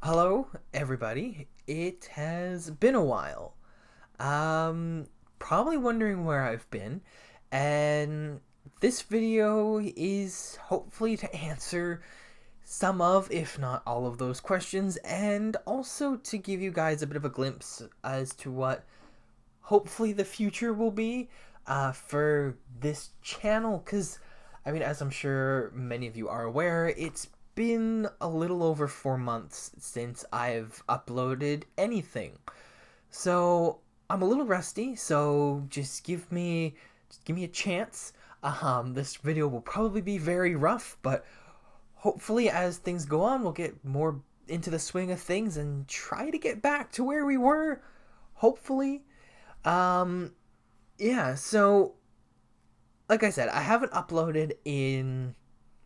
Hello, everybody. It has been a while. Um, Probably wondering where I've been, and this video is hopefully to answer some of, if not all of those questions, and also to give you guys a bit of a glimpse as to what hopefully the future will be for this channel. Because, I mean, as I'm sure many of you are aware, it's been a little over 4 months since I've uploaded anything. So I'm a little rusty, so just give me a chance. This video will probably be very rough, but hopefully as things go on, we'll get more into the swing of things and try to get back to where we were. Hopefully. Um, yeah, so like I said, I haven't uploaded in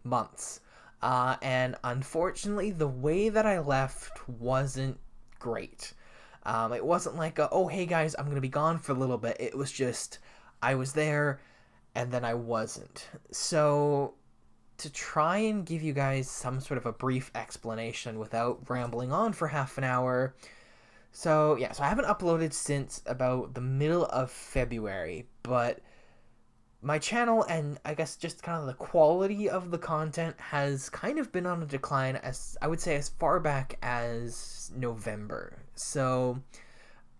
months. And unfortunately, the way that I left wasn't great. It wasn't like, oh, hey guys, I'm going to be gone for a little bit. It was just, I was there and then I wasn't. So, to try and give you guys some sort of a brief explanation without rambling on for half an hour. So, yeah, so I haven't uploaded since about the middle of February, but my channel and I guess just kind of the quality of the content has kind of been on a decline, as I would say, as far back as November. So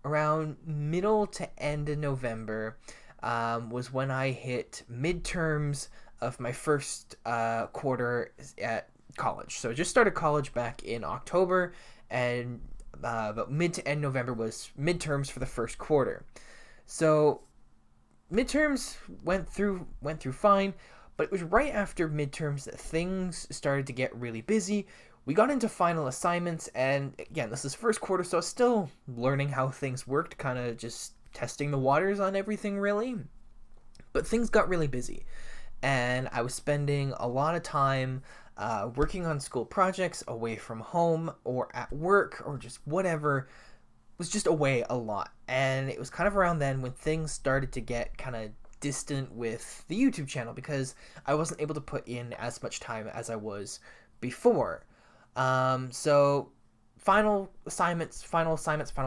around middle to end of November was when I hit midterms of my first quarter at college. So I just started college back in October, and about mid to end November was midterms for the first quarter. So midterms went through fine, but it was right after midterms that things started to get really busy. We got into final assignments, and again, this is first quarter, so I was still learning how things worked, kind of just testing the waters on everything, really. But things got really busy, and I was spending a lot of time working on school projects away from home or at work or just whatever, was just away a lot. And it was kind of around then when things started to get kind of distant with the YouTube channel because I wasn't able to put in as much time as I was before. So final assignments, final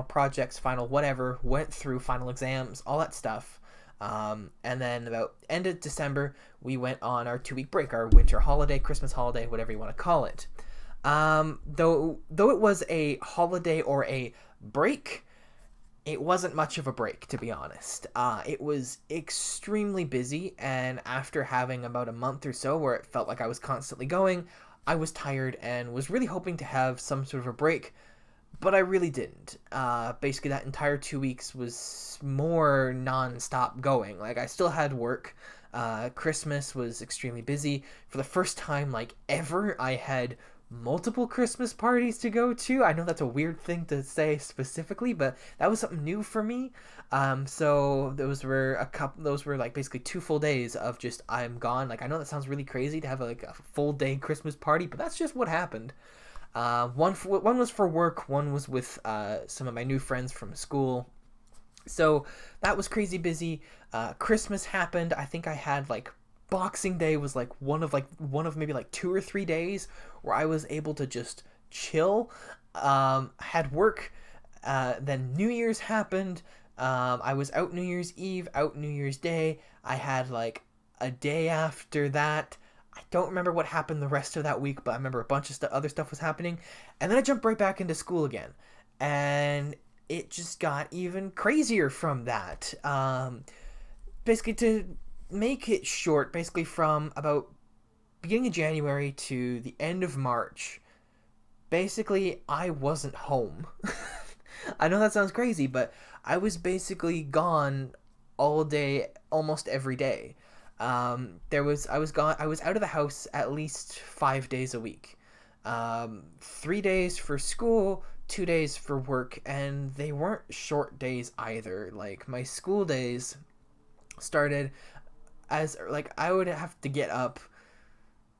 projects, final whatever, went through final exams, all that stuff. And then about end of December, we went on our 2 week break, our winter holiday, Christmas holiday, whatever you want to call it. Though it was a holiday or a break, it wasn't much of a break, to be honest. It was extremely busy, and after having about a month or so where it felt like I was constantly going, I was tired and was really hoping to have some sort of a break, but I really didn't. Basically, that entire 2 weeks was more non-stop going. Like, I still had work. Christmas was extremely busy. For the first time, like, ever, I had multiple Christmas parties to go to. I know that's a weird thing to say specifically, but that was something new for me. So those were like basically 2 full days of just I'm gone. Like, I know that sounds really crazy to have like a full day Christmas party, but that's just what happened. One was for work, one was with some of my new friends from school. So that was crazy busy. Christmas happened. I think I had like Boxing Day was like one of maybe like 2 or 3 days where I was able to just chill. Had work. Then New Year's happened. I was out New Year's Eve, out New Year's Day. I had like a day after that. I don't remember what happened the rest of that week, but I remember a bunch of other stuff was happening. And then I jumped right back into school again. And it just got even crazier from that. Basically, to make it short, basically from about beginning of January to the end of March, basically I wasn't home. I know that sounds crazy, but I was basically gone all day, almost every day. I was gone. I was out of the house at least 5 days a week. 3 days for school, 2 days for work, and they weren't short days either. Like, my school days started as like I would have to get up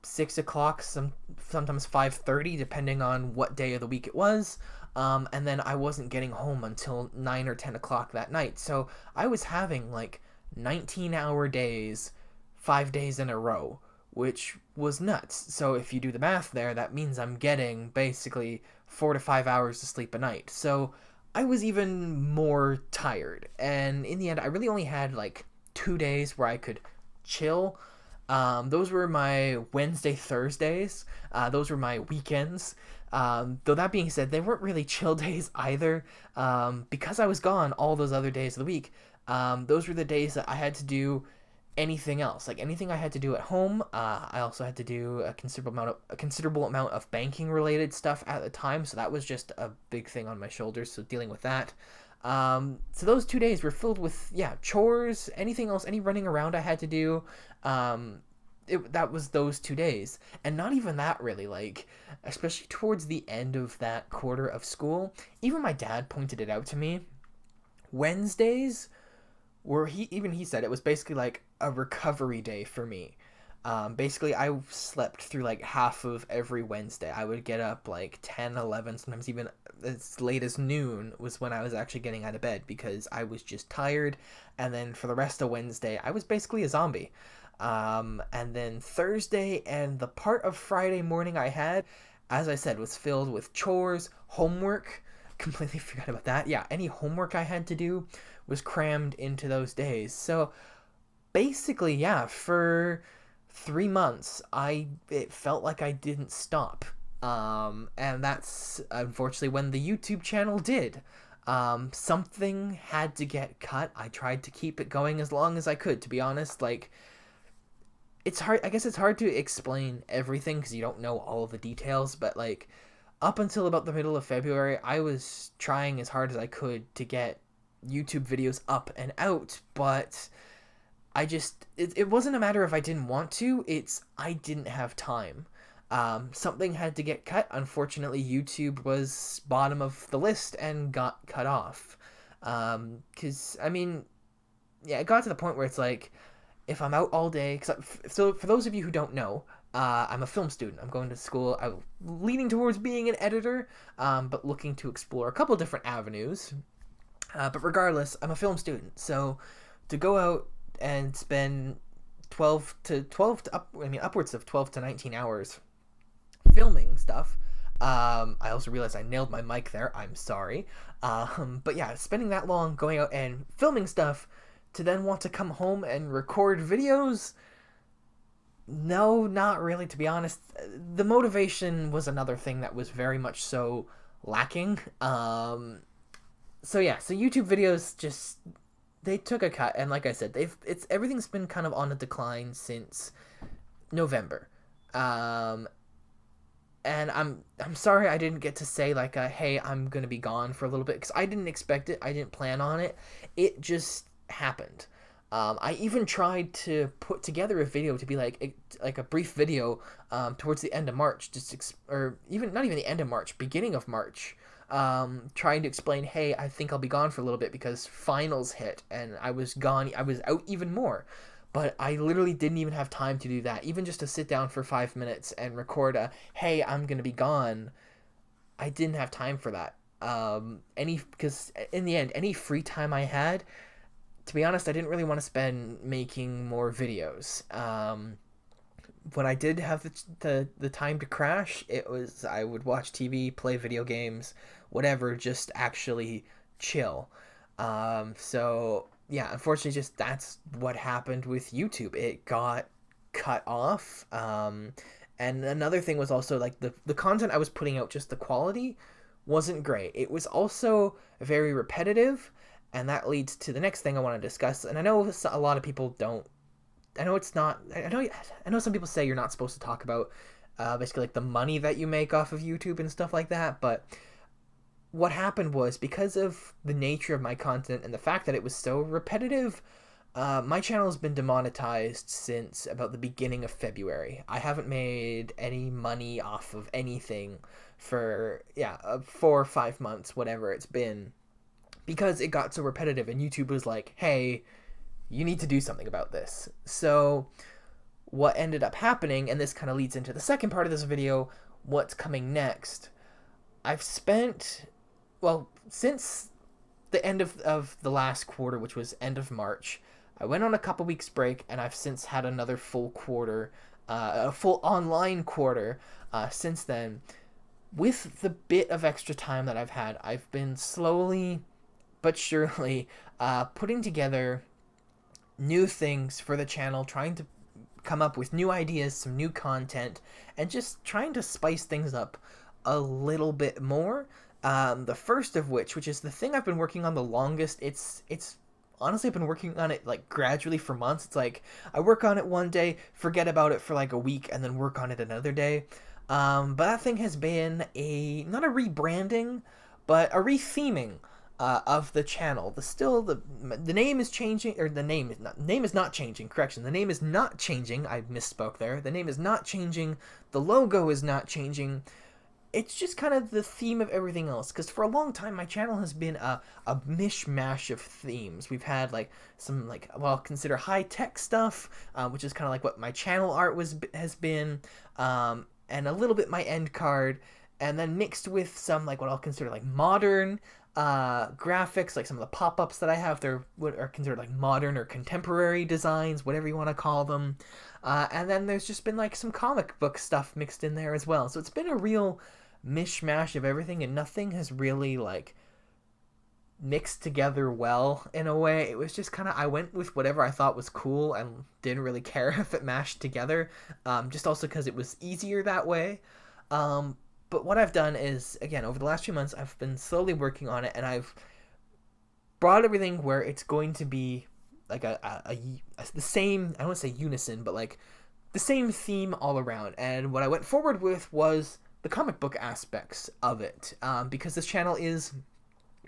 6 o'clock, sometimes 5:30, depending on what day of the week it was. And then I wasn't getting home until 9 or 10 o'clock that night. So I was having like 19-hour days, 5 days in a row, which was nuts. So if you do the math there, that means I'm getting basically 4 to 5 hours of sleep a night. So I was even more tired. And in the end, I really only had like 2 days where I could chill. Those were my Wednesday, Thursdays. Those were my weekends. Though that being said, they weren't really chill days either. Because I was gone all those other days of the week. Those were the days that I had to do anything else, like anything I had to do at home. I also had to do a considerable amount of banking related stuff at the time, so that was just a big thing on my shoulders. So dealing with that. So those 2 days were filled with chores, anything else, any running around I had to do. That was those 2 days, and not even that really. Like, especially towards the end of that quarter of school, even my dad pointed it out to me. Wednesdays where he said it was basically like a recovery day for me. Basically, I slept through like half of every Wednesday. I would get up like 10, 11, sometimes even as late as noon was when I was actually getting out of bed because I was just tired. And then for the rest of Wednesday, I was basically a zombie. And then Thursday and the part of Friday morning I had, as I said, was filled with chores, homework. Completely forgot about that. Yeah, any homework I had to do was crammed into those days. So basically, yeah, for 3 months, it felt like I didn't stop. And that's unfortunately when the YouTube channel did. Something had to get cut. I tried to keep it going as long as I could, to be honest. Like, it's hard. I guess it's hard to explain everything because you don't know all of the details, but like, up until about the middle of February, I was trying as hard as I could to get YouTube videos up and out, but it wasn't a matter of I didn't want to, it's I didn't have time. Something had to get cut. Unfortunately, YouTube was bottom of the list and got cut off. Because, I mean, yeah, it got to the point where it's like, if I'm out all day, so for those of you who don't know, I'm a film student. I'm going to school. I'm leaning towards being an editor, but looking to explore a couple different avenues. But regardless, I'm a film student. So to go out and spend upwards of 12 to 19 hours filming stuff. I also realized I nailed my mic there. I'm sorry. But yeah, spending that long going out and filming stuff to then want to come home and record videos. No, not really, to be honest. The motivation was another thing that was very much so lacking. So YouTube videos just, they took a cut, and like I said, everything's been kind of on a decline since November. And I'm sorry I didn't get to say like hey, I'm going to be gone for a little bit, cuz I didn't expect it. I didn't plan on it. It just happened. I even tried to put together a video to be like a brief video towards the end of March, or even not even the end of March, beginning of March, trying to explain, hey, I think I'll be gone for a little bit because finals hit and I was gone. I was out even more. But I literally didn't even have time to do that. Even just to sit down for 5 minutes and record hey, I'm going to be gone. I didn't have time for that. Because in the end, any free time I had, to be honest, I didn't really want to spend making more videos. When I did have the time to crash, I would watch TV, play video games, whatever, just actually chill. So yeah, unfortunately, just that's what happened with YouTube. It got cut off. And another thing was also like the content I was putting out, just the quality wasn't great. It was also very repetitive. And that leads to the next thing I want to discuss. And I know a lot of people don't. I know it's not. I know some people say you're not supposed to talk about basically like the money that you make off of YouTube and stuff like that. But what happened was, because of the nature of my content and the fact that it was so repetitive, my channel has been demonetized since about the beginning of February. I haven't made any money off of anything for 4 or 5 months, whatever it's been, because it got so repetitive, and YouTube was like, hey, you need to do something about this. So what ended up happening, and this kind of leads into the second part of this video, what's coming next. I've spent, since the end of the last quarter, which was end of March, I went on a couple weeks break, and I've since had another full quarter, a full online quarter since then. with the bit of extra time that I've had, I've been slowly but surely putting together new things for the channel, trying to come up with new ideas, some new content, and just trying to spice things up a little bit more. The first of which is the thing I've been working on the longest. It's honestly, I've been working on it like gradually for months. It's like I work on it one day, forget about it for like a week, and then work on it another day. But that thing has been a not a rebranding, but a retheming of the channel. The name is changing, or the name is not changing. Correction, the name is not changing. I misspoke there. The name is not changing. The logo is not changing. It's just kind of the theme of everything else, because for a long time my channel has been a mishmash of themes. We've had like some like, well, consider high-tech stuff, which is kind of like what my channel art has been, and a little bit my end card, and then mixed with some like what I'll consider like modern graphics, like some of the pop-ups that I have. They're what are considered like modern or contemporary designs, whatever you want to call them. And then there's just been like some comic book stuff mixed in there as well. So it's been a real mishmash of everything, and nothing has really like mixed together well in a way. It was just kind of, I went with whatever I thought was cool and didn't really care if it mashed together, just also because it was easier that way. But what I've done is, again, over the last few months, I've been slowly working on it, and I've brought everything where it's going to be like the same, I don't want to say unison, but like the same theme all around. And what I went forward with was the comic book aspects of it, because this channel is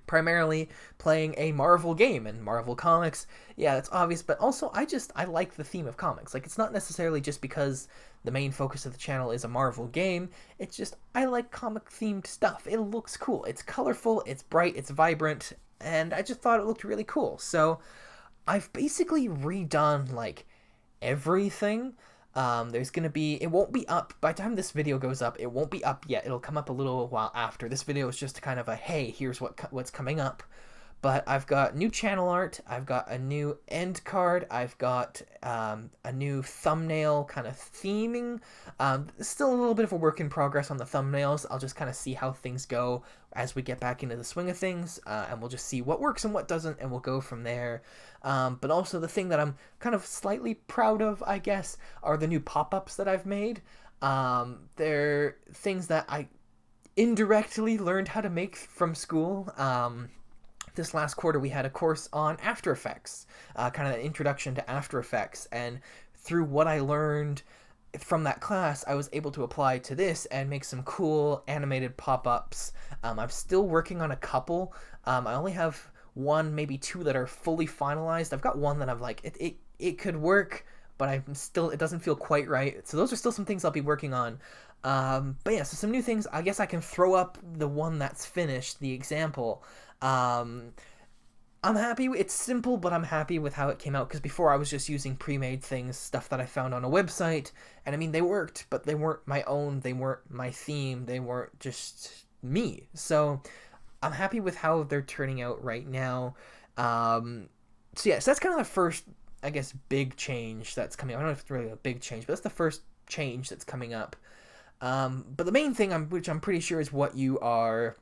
primarily playing a Marvel game, and Marvel comics, yeah, that's obvious, but also I like the theme of comics. Like, it's not necessarily just because the main focus of the channel is a Marvel game, it's just I like comic themed stuff. It looks cool, it's colorful, it's bright, it's vibrant, and I just thought it looked really cool. So I've basically redone like everything. There's gonna be, it won't be up by the time this video goes up. It won't be up yet. It'll come up a little while after. This video is just kind of a, hey, here's what's coming up. But I've got new channel art, I've got a new end card, I've got a new thumbnail kind of theming. Still a little bit of a work in progress on the thumbnails. I'll just kind of see how things go as we get back into the swing of things, and we'll just see what works and what doesn't, and we'll go from there. But also the thing that I'm kind of slightly proud of, I guess, are the new pop-ups that I've made. They're things that I indirectly learned how to make from school. This last quarter we had a course on After Effects, kind of an introduction to After Effects, and through what I learned from that class, I was able to apply to this and make some cool animated pop-ups. I'm still working on a couple. I only have one, maybe two that are fully finalized. I've got one that I'm like, it could work, but it doesn't feel quite right. So those are still some things I'll be working on. But yeah, so some new things. I guess I can throw up the one that's finished, the example. I'm happy. It's simple, but I'm happy with how it came out, because before I was just using pre-made things, stuff that I found on a website, and I mean, they worked, but they weren't my own, they weren't my theme, they weren't just me. So I'm happy with how they're turning out right now. So yeah, so that's kind of the first, I guess, big change that's coming up. I don't know if it's really a big change, but that's the first change that's coming up. But the main thing, which I'm pretty sure is what you are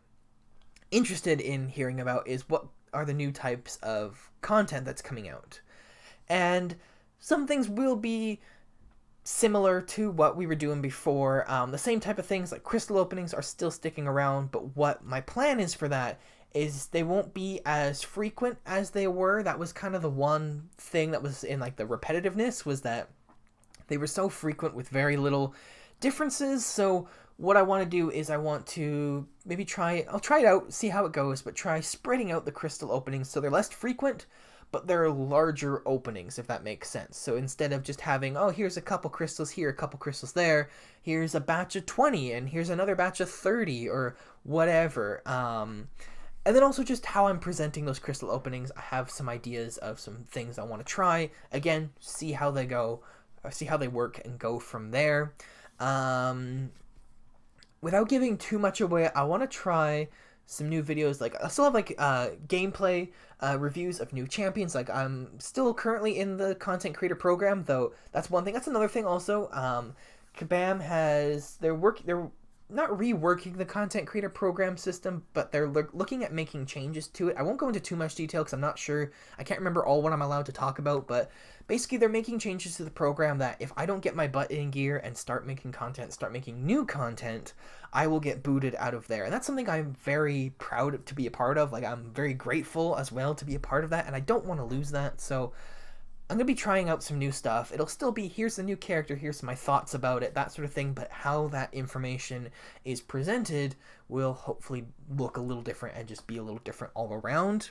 interested in hearing about, is what are the new types of content that's coming out. And some things will be similar to what we were doing before. The same type of things like crystal openings are still sticking around, but what my plan is for that is they won't be as frequent as they were. That was kind of the one thing that was in like the repetitiveness, was that they were so frequent with very little differences. So what I want to do is I want to maybe I'll try it out, see how it goes, but try spreading out the crystal openings so they're less frequent, but they're larger openings, if that makes sense. So instead of just having, oh, here's a couple crystals here, a couple crystals there, here's a batch of 20, and here's another batch of 30, or whatever. And then also just how I'm presenting those crystal openings. I have some ideas of some things I want to try. Again, see how they go, or see how they work, and go from there. Without giving too much away, I want to try some new videos. Like, I still have like gameplay reviews of new champions. Like, I'm still currently in the content creator program, though. That's one thing. That's another thing also. Kabam has they're not reworking the content creator program system, but they're looking at making changes to it. I won't go into too much detail because I'm not sure. I can't remember all what I'm allowed to talk about, but basically they're making changes to the program that if I don't get my butt in gear and start making content, start making new content, I will get booted out of there. And that's something I'm very proud to be a part of. Like, I'm very grateful as well to be a part of that, and I don't want to lose that. So I'm going to be trying out some new stuff. It'll still be, here's the new character, here's my thoughts about it, that sort of thing, but how that information is presented will hopefully look a little different and just be a little different all around.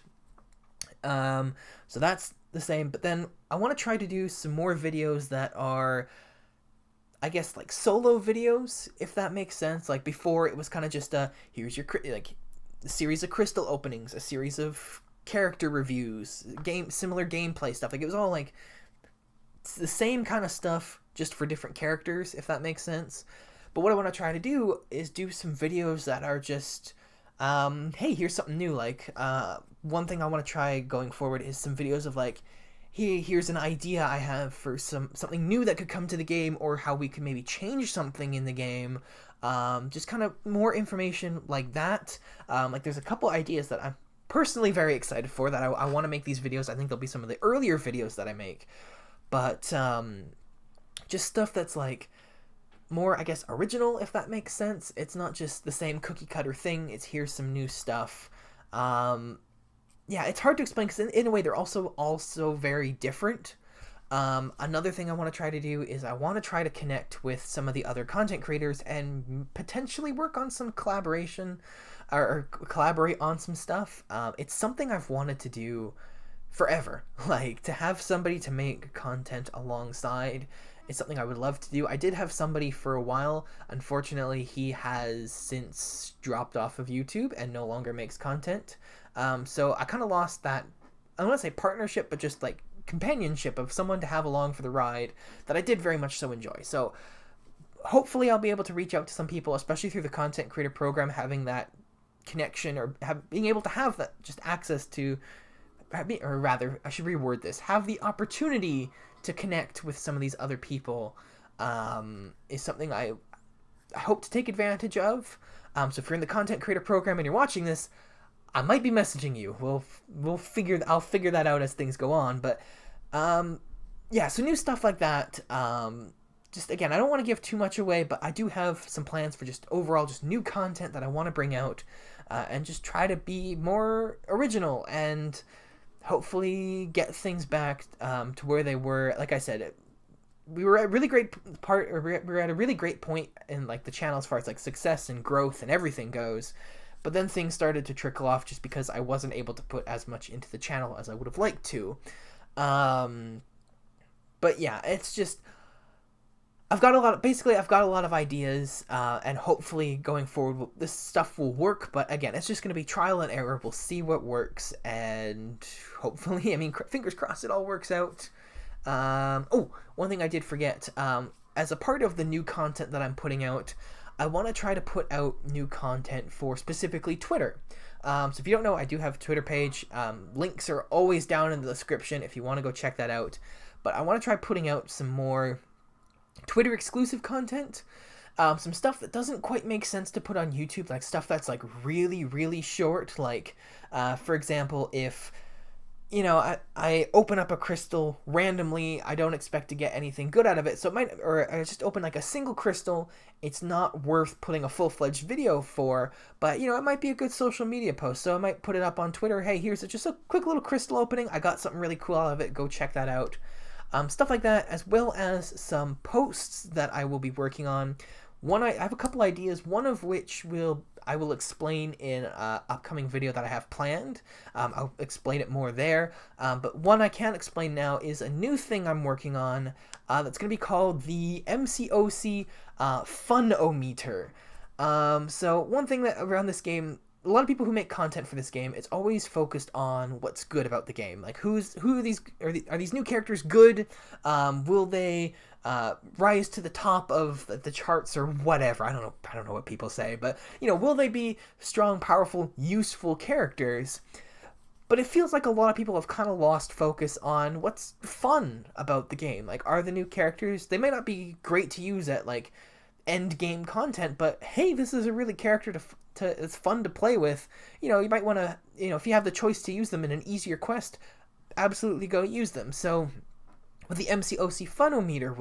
So that's the same, but then I want to try to do some more videos that are, I guess, like solo videos, if that makes sense. Like before, it was kind of just here's your, like, a series of crystal openings, a series of character reviews, similar gameplay stuff. Like, it was all like it's the same kind of stuff, just for different characters, if that makes sense. But what I want to try to do is do some videos that are just hey, here's something new. Like, one thing I want to try going forward is some videos of like, here's an idea I have for something new that could come to the game, or how we could maybe change something in the game. Just kind of more information like that. Like, there's a couple ideas that I'm personally very excited for that I want to make these videos. I think they'll be some of the earlier videos that I make, but just stuff that's like more, I guess, original, if that makes sense. It's not just the same cookie cutter thing. It's here's some new stuff. Yeah, it's hard to explain because in a way they're also very different. Another thing I want to try to do is I want to try to connect with some of the other content creators and potentially work on some collaboration, or collaborate on some stuff. It's something I've wanted to do forever. Like, to have somebody to make content alongside is something I would love to do. I did have somebody for a while. Unfortunately, he has since dropped off of YouTube and no longer makes content. So I kind of lost that, I don't want to say partnership, but just like companionship of someone to have along for the ride that I did very much so enjoy. So hopefully I'll be able to reach out to some people, especially through the content creator program, having that connection, or being able to have that just access to, or rather, I should reword this, have the opportunity to connect with some of these other people, is something I hope to take advantage of. So if you're in the content creator program and you're watching this, I might be messaging you. I'll figure that out as things go on. But yeah, so new stuff like that. Just again, I don't want to give too much away, but I do have some plans for just overall just new content that I want to bring out, and just try to be more original and hopefully get things back to where they were. Like I said, we were at a really great we're at a really great point in like the channel as far as like success and growth and everything goes. But then things started to trickle off just because I wasn't able to put as much into the channel as I would have liked to. But yeah, it's just, I've got a lot of ideas, and hopefully going forward, this stuff will work. But again, it's just going to be trial and error. We'll see what works, and hopefully, I mean, fingers crossed it all works out. Oh, one thing I did forget, as a part of the new content that I'm putting out, I want to try to put out new content for specifically Twitter. So if you don't know, I do have a Twitter page. Links are always down in the description if you want to go check that out. But I want to try putting out some more Twitter exclusive content. Some stuff that doesn't quite make sense to put on YouTube, like stuff that's like really, really short. Like, for example, if, you know, I open up a crystal randomly, I don't expect to get anything good out of it, so it might, or I just open like a single crystal, it's not worth putting a full-fledged video for, but, you know, it might be a good social media post, so I might put it up on Twitter. Hey, here's just a quick little crystal opening, I got something really cool out of it, go check that out. Stuff like that, as well as some posts that I will be working on. I have a couple ideas, one of which I will explain in an upcoming video that I have planned. I'll explain it more there. But one I can't explain now is a new thing I'm working on that's going to be called the MCOC Funometer. So one thing that around this game, a lot of people who make content for this game, it's always focused on what's good about the game. Like, who are these new characters good? Will they rise to the top of the charts or whatever? I don't know what people say, but, you know, will they be strong, powerful, useful characters? But it feels like a lot of people have kind of lost focus on what's fun about the game. Like, are the new characters, they may not be great to use at like end game content, but hey, this is a really character to it's fun to play with. You know, you might want to, you know, if you have the choice to use them in an easier quest, absolutely go use them. So what the MCOC Funometer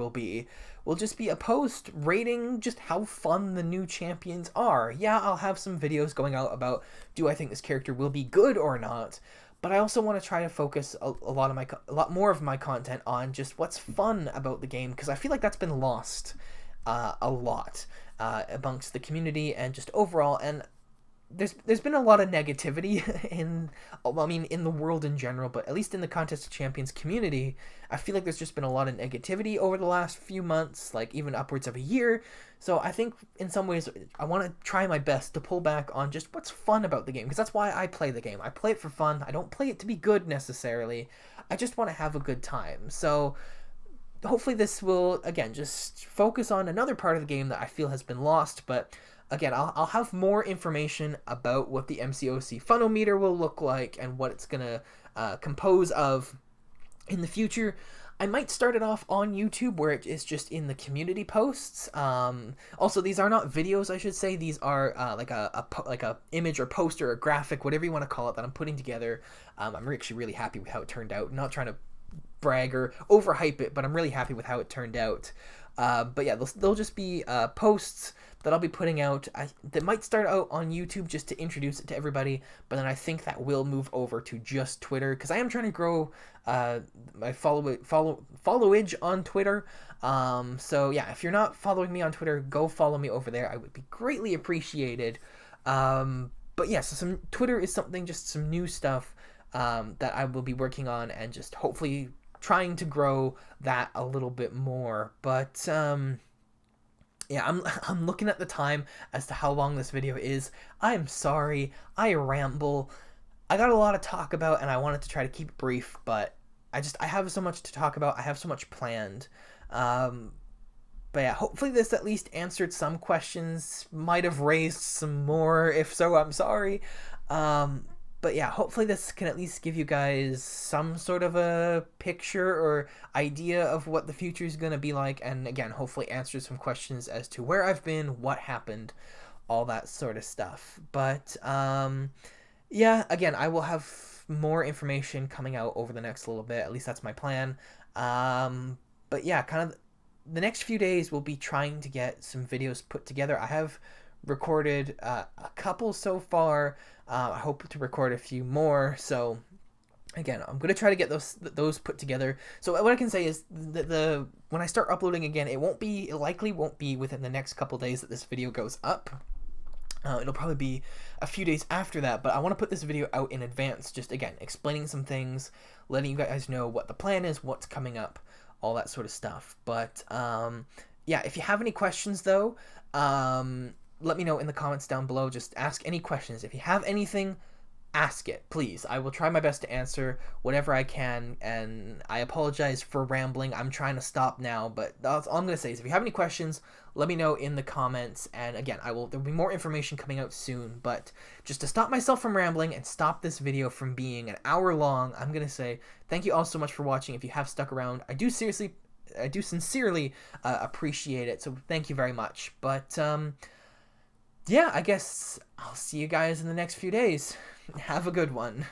will just be a post rating just how fun the new champions are. Yeah, I'll have some videos going out about, do I think this character will be good or not, but I also want to try to focus a lot more of my content on just what's fun about the game, because I feel like that's been lost a lot amongst the community and just overall. And there's been a lot of negativity in the world in general, but at least in the Contest of Champions community, I feel like there's just been a lot of negativity over the last few months, like even upwards of a year. So I think in some ways I want to try my best to pull back on just what's fun about the game, because that's why I play the game. I play it for fun. I don't play it to be good necessarily. I just want to have a good time. So hopefully this will, again, just focus on another part of the game that I feel has been lost. But again, I'll have more information about what the MCOC Funometer will look like and what it's going to compose of in the future. I might start it off on YouTube, where it is just in the community posts. Also, these are not videos, I should say. These are like a image or poster or graphic, whatever you want to call it, that I'm putting together. I'm actually really happy with how it turned out. Not trying to brag or overhype it, but I'm really happy with how it turned out. But yeah, they'll just be posts that I'll be putting out. That might start out on YouTube just to introduce it to everybody, but then I think that will move over to just Twitter, because I am trying to grow my followage on Twitter. So yeah, if you're not following me on Twitter, go follow me over there. I would be greatly appreciated. But yeah, so Twitter is something, just some new stuff that I will be working on, and just hopefully trying to grow that a little bit more. But yeah, I'm looking at the time as to how long this video is. I'm sorry, I ramble. I got a lot to talk about, and I wanted to try to keep it brief, but I have so much to talk about. I have so much planned. But yeah, hopefully this at least answered some questions. Might have raised some more. If so, I'm sorry. But yeah, hopefully this can at least give you guys some sort of a picture or idea of what the future is going to be like. And again, hopefully answer some questions as to where I've been, what happened, all that sort of stuff. But yeah, again, I will have more information coming out over the next little bit. At least that's my plan. But yeah, kind of the next few days we'll be trying to get some videos put together. I have recorded a couple so far. I hope to record a few more. So again, I'm gonna try to get those put together. So what I can say is the when I start uploading again, it likely won't be within the next couple days that this video goes up. It'll probably be a few days after that, but I want to put this video out in advance, just again explaining some things, letting you guys know what the plan is, what's coming up, all that sort of stuff. But yeah, if you have any questions though, let me know in the comments down below. Just ask any questions. If you have anything, ask it, please. I will try my best to answer whatever I can, and I apologize for rambling. I'm trying to stop now, but that's all I'm going to say is if you have any questions, let me know in the comments. And again, there'll be more information coming out soon, but just to stop myself from rambling and stop this video from being an hour long, I'm going to say thank you all so much for watching. If you have stuck around, I do sincerely appreciate it, so thank you very much. But yeah, I guess I'll see you guys in the next few days. Have a good one.